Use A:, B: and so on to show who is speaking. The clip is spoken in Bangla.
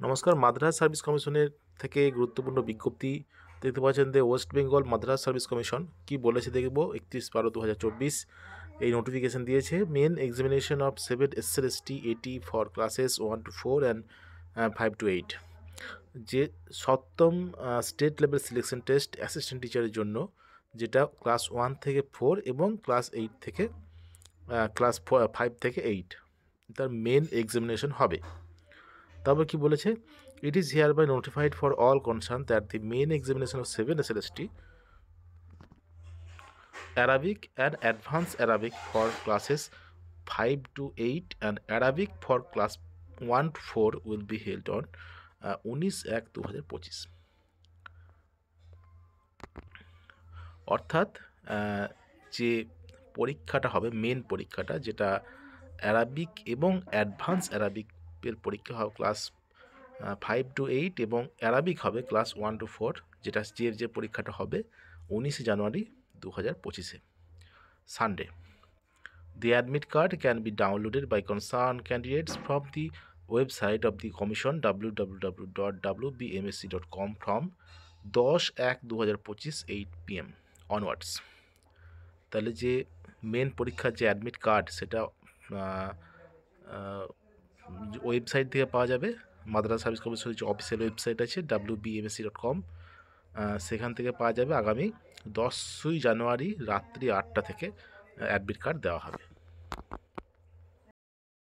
A: নমস্কার। মাদ্রাস সার্ভিস কমিশনের থেকে গুরুত্বপূর্ণ বিজ্ঞপ্তি দেখতে পাচ্ছেন যে West Bengal Madrasah service commission কি বলেছে দেখব। 31/12/2024 এই নোটিফিকেশন দিয়েছে। Main examination of 7 SLST 80 for classes 1 to 4 and 5 to 8, যে সপ্তম state level selection test assistant টিচারের জন্য, যেটা ক্লাস 1 থেকে 4 এবং ক্লাস 8 থেকে ক্লাস 5 থেকে 8, তার মেন এক্সামিনেশন হবে। তারপর কি বলেছে, it is hereby notified for all concern that the main examination of 7 SLST Arabic and Advanced Arabic for classes 5 to 8 and Arabic for class 1 to 4 will be held on 19/1/2025। অর্থাৎ যে পরীক্ষাটা হবে, মেন পরীক্ষাটা, যেটা অ্যারাবিক এবং অ্যাডভান্স অ্যারাবিকের পরীক্ষা হবে ক্লাস 5 to 8 এবং অ্যারাবিক হবে ক্লাস 1 to 4, যেটা যে পরীক্ষাটা হবে 19 জানুয়ারি 2025-এ, Sunday. The admit card can be downloaded by concerned candidates from the website of the Commission www.wbmsc.com from 10/1/2025 8 PM onwards। তাহলে যে মেন পরীক্ষার যে অ্যাডমিট কার্ড, সেটা ওয়েবসাইট থেকে পাওয়া যাবে। মাদ্রাস সার্ভিস কমিশনের যে অফিসিয়াল ওয়েবসাইট আছে wbmsc.com, সেখান থেকে পাওয়া যাবে। আগামী 10ই জানুয়ারি রাত্রি 8টা থেকে অ্যাডমিট কার্ড দেওয়া হবে।